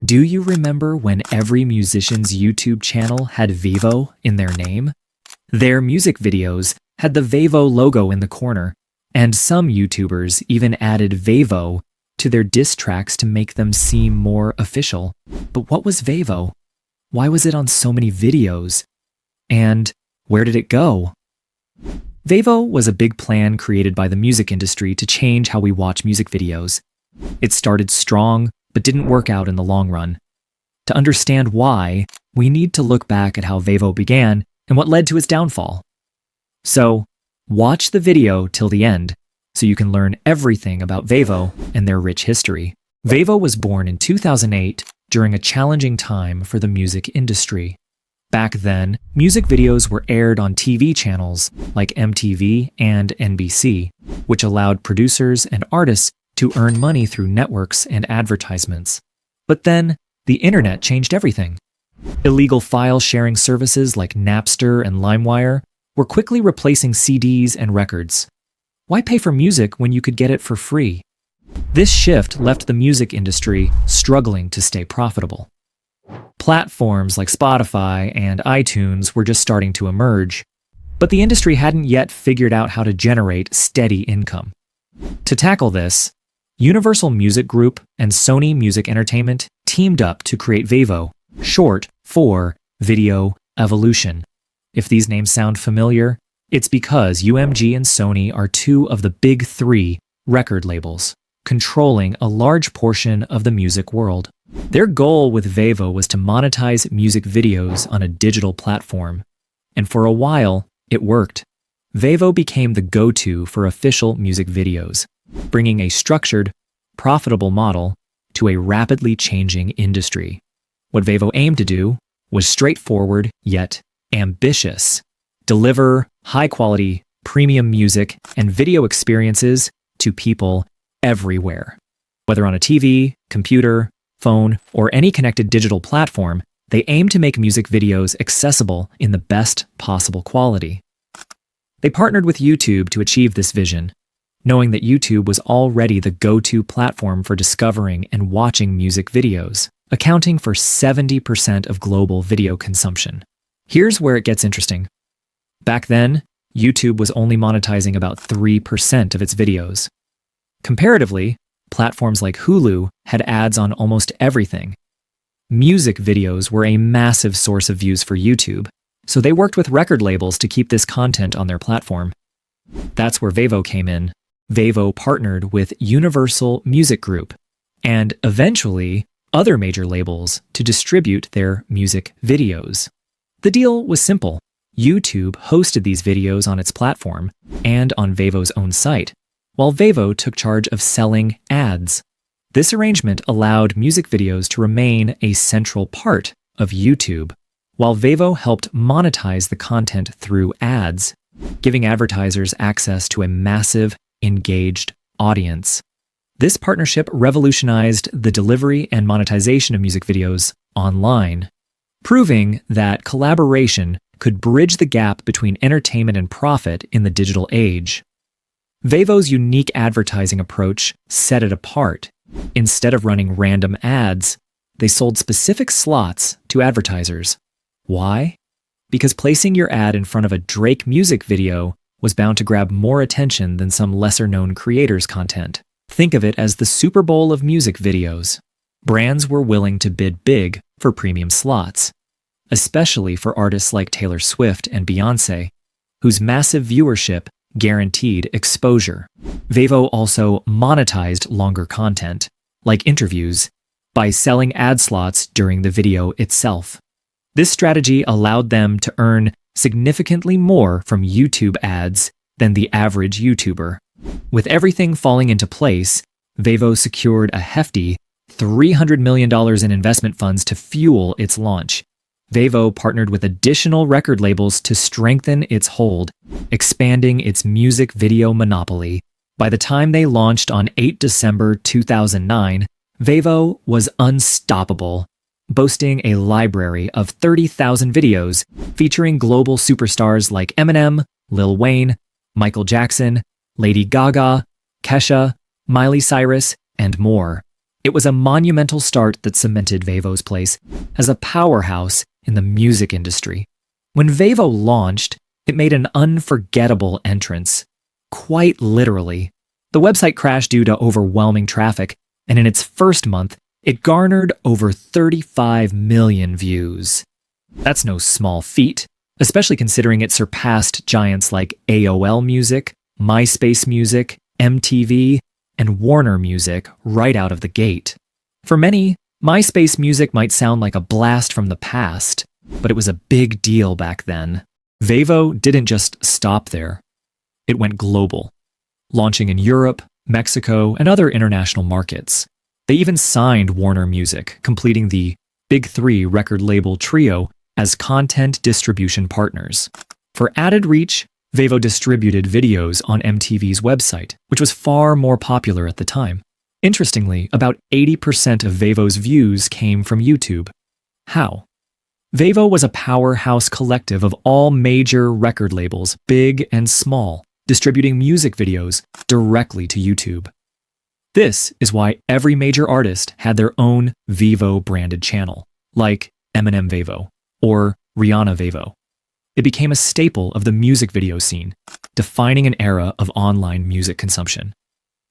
Do you remember when every musician's YouTube channel had Vevo in their name? Their music videos had the Vevo logo in the corner, and some YouTubers even added Vevo to their diss tracks to make them seem more official. But what was Vevo? Why was it on so many videos? And where did it go? Vevo was a big plan created by the music industry to change how we watch music videos. It started strong, but didn't work out in the long run. To understand why, we need to look back at how Vevo began and what led to its downfall. So, watch the video till the end so you can learn everything about Vevo and their rich history. Vevo was born in 2008 during a challenging time for the music industry. Back then, music videos were aired on TV channels like MTV and NBC, which allowed producers and artists to earn money through networks and advertisements. But then, the internet changed everything. Illegal file sharing services like Napster and LimeWire were quickly replacing CDs and records. Why pay for music when you could get it for free? This shift left the music industry struggling to stay profitable. Platforms like Spotify and iTunes were just starting to emerge, but the industry hadn't yet figured out how to generate steady income. To tackle this, Universal Music Group and Sony Music Entertainment teamed up to create Vevo, short for Video Evolution. If these names sound familiar, it's because UMG and Sony are two of the big three record labels, controlling a large portion of the music world. Their goal with Vevo was to monetize music videos on a digital platform, and for a while, it worked. Vevo became the go-to for official music videos, bringing a structured, profitable model to a rapidly changing industry. What Vevo aimed to do was straightforward yet ambitious: deliver high-quality, premium music and video experiences to people everywhere. Whether on a TV, computer, phone, or any connected digital platform, they aim to make music videos accessible in the best possible quality. They partnered with YouTube to achieve this vision, knowing that YouTube was already the go-to platform for discovering and watching music videos, accounting for 70% of global video consumption. Here's where it gets interesting. Back then, YouTube was only monetizing about 3% of its videos. Comparatively, platforms like Hulu had ads on almost everything. Music videos were a massive source of views for YouTube, so they worked with record labels to keep this content on their platform. That's where Vevo came in. Vevo partnered with Universal Music Group and eventually other major labels to distribute their music videos. The deal was simple. YouTube hosted these videos on its platform and on Vevo's own site, while Vevo took charge of selling ads. This arrangement allowed music videos to remain a central part of YouTube, while Vevo helped monetize the content through ads, giving advertisers access to a massive, engaged audience. This partnership revolutionized the delivery and monetization of music videos online, proving that collaboration could bridge the gap between entertainment and profit in the digital age. Vevo's unique advertising approach set it apart. Instead of running random ads, they sold specific slots to advertisers. Why? Because placing your ad in front of a Drake music video was bound to grab more attention than some lesser-known creators' content. Think of it as the Super Bowl of music videos. Brands were willing to bid big for premium slots, especially for artists like Taylor Swift and Beyoncé, whose massive viewership guaranteed exposure. Vevo also monetized longer content, like interviews, by selling ad slots during the video itself. This strategy allowed them to earn significantly more from YouTube ads than the average YouTuber. With everything falling into place, Vevo secured a hefty $300 million in investment funds to fuel its launch. Vevo partnered with additional record labels to strengthen its hold, expanding its music video monopoly. By the time they launched on 8 December 2009, Vevo was unstoppable, boasting a library of 30,000 videos featuring global superstars like Eminem, Lil Wayne, Michael Jackson, Lady Gaga, Kesha, Miley Cyrus, and more. It was a monumental start that cemented Vevo's place as a powerhouse in the music industry. When Vevo launched, it made an unforgettable entrance. Quite literally. The website crashed due to overwhelming traffic, and in its first month, it garnered over 35 million views. That's no small feat, especially considering it surpassed giants like AOL Music, MySpace Music, MTV, and Warner Music right out of the gate. For many, MySpace Music might sound like a blast from the past, but it was a big deal back then. Vevo didn't just stop there. It went global, launching in Europe, Mexico, and other international markets. They even signed Warner Music, completing the Big Three record label trio as content distribution partners. For added reach, Vevo distributed videos on MTV's website, which was far more popular at the time. Interestingly, about 80% of Vevo's views came from YouTube. How? Vevo was a powerhouse collective of all major record labels, big and small, distributing music videos directly to YouTube. This is why every major artist had their own Vevo branded channel, like Eminem Vevo or Rihanna Vevo. It became a staple of the music video scene, defining an era of online music consumption.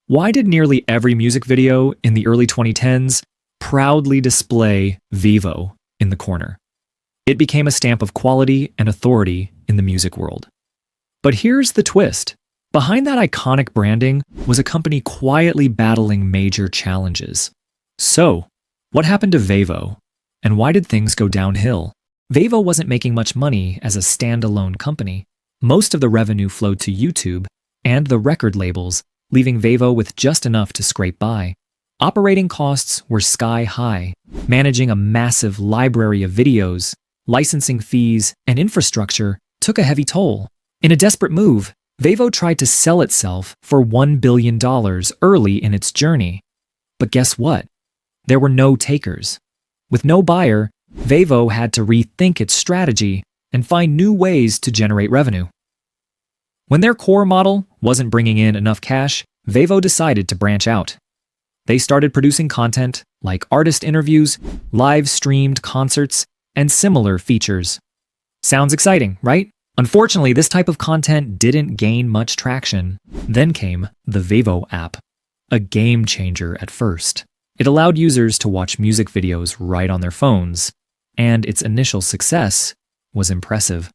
Why did nearly every music video in the early 2010s proudly display Vevo in the corner? It became a stamp of quality and authority in the music world. But here's the twist. Behind that iconic branding was a company quietly battling major challenges. So, what happened to Vevo? And why did things go downhill? Vevo wasn't making much money as a standalone company. Most of the revenue flowed to YouTube and the record labels, leaving Vevo with just enough to scrape by. Operating costs were sky high, managing a massive library of videos, licensing fees, and infrastructure took a heavy toll. In a desperate move, Vevo tried to sell itself for $1 billion early in its journey. But guess what? There were no takers. With no buyer, Vevo had to rethink its strategy and find new ways to generate revenue. When their core model wasn't bringing in enough cash, Vevo decided to branch out. They started producing content like artist interviews, live-streamed concerts, and similar features. Sounds exciting, right? Unfortunately, this type of content didn't gain much traction. Then came the Vevo app, a game changer at first. It allowed users to watch music videos right on their phones, and its initial success was impressive.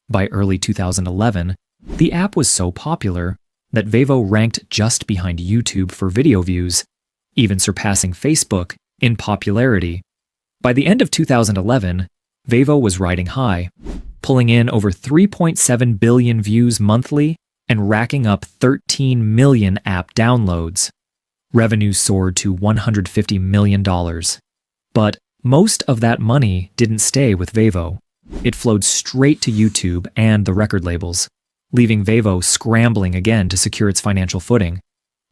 By early 2011, the app was so popular that Vevo ranked just behind YouTube for video views, even surpassing Facebook in popularity. By the end of 2011, Vevo was riding high, pulling in over 3.7 billion views monthly and racking up 13 million app downloads. Revenue soared to $150 million. But most of that money didn't stay with Vevo. It flowed straight to YouTube and the record labels, leaving Vevo scrambling again to secure its financial footing.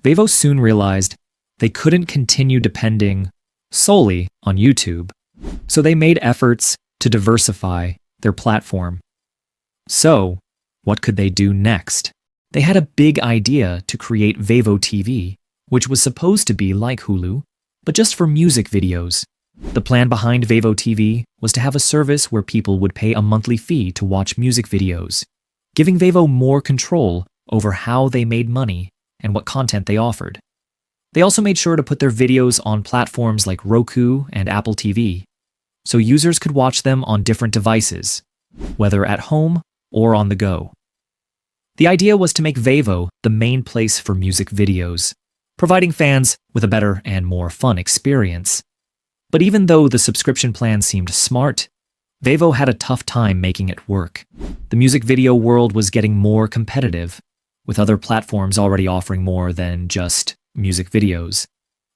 Vevo soon realized they couldn't continue depending solely on YouTube, so they made efforts to diversify their platform. So, what could they do next? They had a big idea to create Vevo TV, which was supposed to be like Hulu, but just for music videos. The plan behind Vevo TV was to have a service where people would pay a monthly fee to watch music videos, giving Vevo more control over how they made money and what content they offered. They also made sure to put their videos on platforms like Roku and Apple TV, so users could watch them on different devices, whether at home or on the go. The idea was to make Vevo the main place for music videos, providing fans with a better and more fun experience. But even though the subscription plan seemed smart, Vevo had a tough time making it work. The music video world was getting more competitive, with other platforms already offering more than just music videos.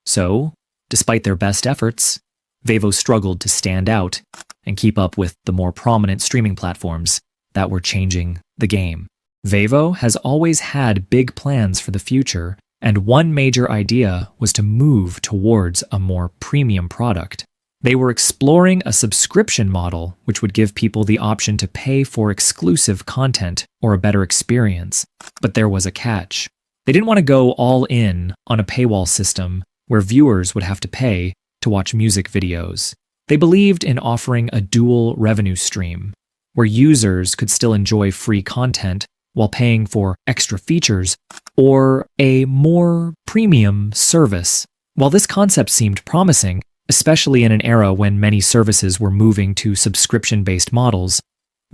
So, despite their best efforts, Vevo struggled to stand out and keep up with the more prominent streaming platforms that were changing the game. Vevo has always had big plans for the future, and one major idea was to move towards a more premium product. They were exploring a subscription model which would give people the option to pay for exclusive content or a better experience. But there was a catch. They didn't want to go all in on a paywall system where viewers would have to pay to watch music videos. They believed in offering a dual revenue stream, where users could still enjoy free content while paying for extra features or a more premium service. While this concept seemed promising, especially in an era when many services were moving to subscription-based models,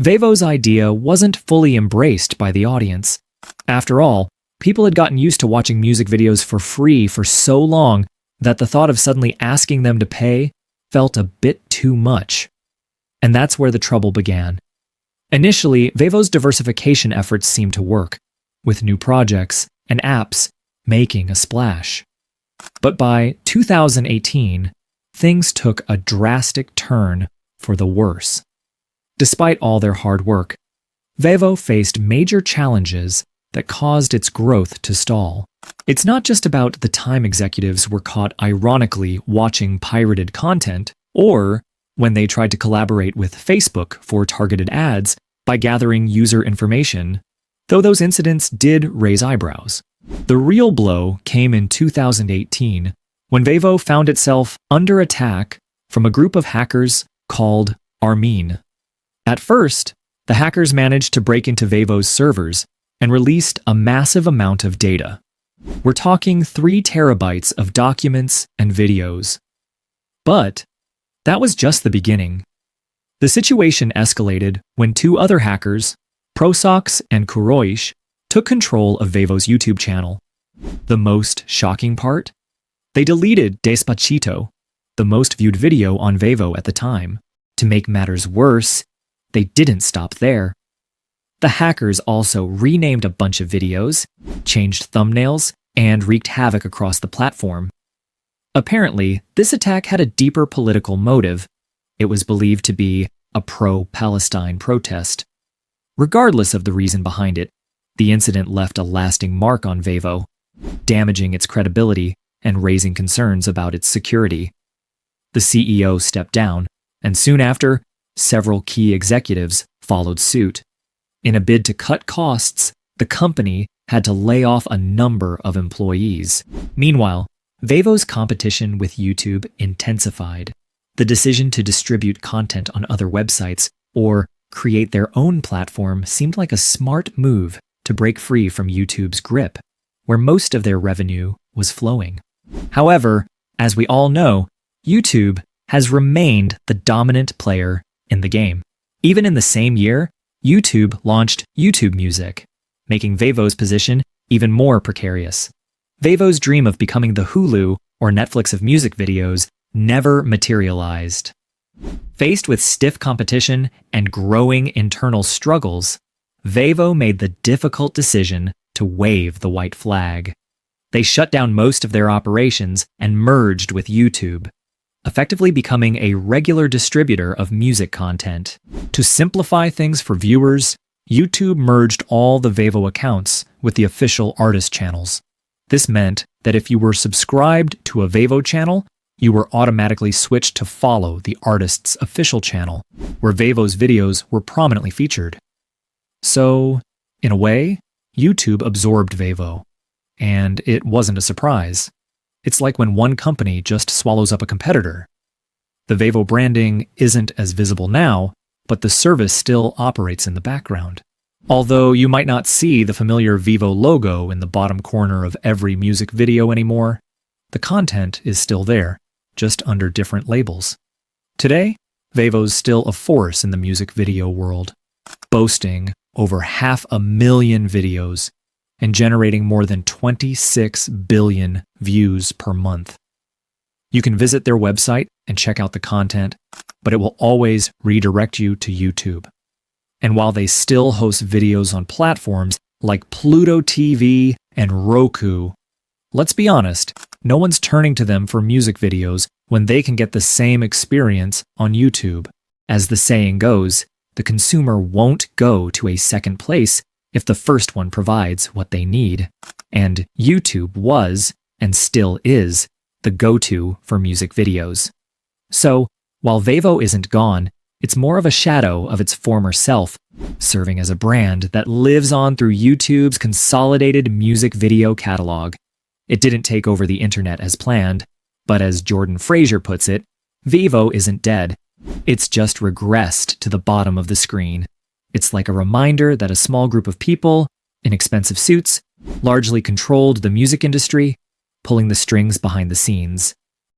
Vevo's idea wasn't fully embraced by the audience. After all, people had gotten used to watching music videos for free for so long that the thought of suddenly asking them to pay felt a bit too much. And that's where the trouble began. Initially, Vevo's diversification efforts seemed to work, with new projects and apps making a splash. But by 2018, things took a drastic turn for the worse. Despite all their hard work, Vevo faced major challenges that caused its growth to stall. It's not just about the time executives were caught ironically watching pirated content, or when they tried to collaborate with Facebook for targeted ads by gathering user information, though those incidents did raise eyebrows. The real blow came in 2018 when Vevo found itself under attack from a group of hackers called Armin. At first, the hackers managed to break into Vevo's servers and released a massive amount of data. We're talking 3 terabytes of documents and videos. But that was just the beginning. The situation escalated when 2 other hackers, Prosox and Kuroish, took control of Vevo's YouTube channel. The most shocking part? They deleted Despacito, the most viewed video on Vevo at the time. To make matters worse, they didn't stop there. The hackers also renamed a bunch of videos, changed thumbnails, and wreaked havoc across the platform. Apparently, this attack had a deeper political motive. It was believed to be a pro-Palestine protest. Regardless of the reason behind it, the incident left a lasting mark on Vevo, damaging its credibility and raising concerns about its security. The CEO stepped down, and soon after, several key executives followed suit. In a bid to cut costs, the company had to lay off a number of employees. Meanwhile, Vevo's competition with YouTube intensified. The decision to distribute content on other websites or create their own platform seemed like a smart move to break free from YouTube's grip, where most of their revenue was flowing. However, as we all know, YouTube has remained the dominant player in the game. Even in the same year, YouTube launched YouTube Music, making Vevo's position even more precarious. Vevo's dream of becoming the Hulu or Netflix of music videos never materialized. Faced with stiff competition and growing internal struggles, Vevo made the difficult decision to wave the white flag. They shut down most of their operations and merged with YouTube, effectively becoming a regular distributor of music content. To simplify things for viewers, YouTube merged all the Vevo accounts with the official artist channels. This meant that if you were subscribed to a Vevo channel, you were automatically switched to follow the artist's official channel, where Vevo's videos were prominently featured. So, in a way, YouTube absorbed Vevo, and it wasn't a surprise. It's like when one company just swallows up a competitor. The Vevo branding isn't as visible now, but the service still operates in the background. Although you might not see the familiar Vevo logo in the bottom corner of every music video anymore, the content is still there, just under different labels. Today, Vevo's still a force in the music video world, boasting over 500,000 videos and generating more than 26 billion views per month. You can visit their website and check out the content, but it will always redirect you to YouTube. And while they still host videos on platforms like Pluto TV and Roku, let's be honest, no one's turning to them for music videos when they can get the same experience on YouTube. As the saying goes, the consumer won't go to a second place if the first one provides what they need. And YouTube was, and still is, the go-to for music videos. So, while Vevo isn't gone, it's more of a shadow of its former self, serving as a brand that lives on through YouTube's consolidated music video catalog. It didn't take over the internet as planned, but as Jordan Fraser puts it, Vevo isn't dead. It's just regressed to the bottom of the screen. It's like a reminder that a small group of people, in expensive suits, largely controlled the music industry, pulling the strings behind the scenes.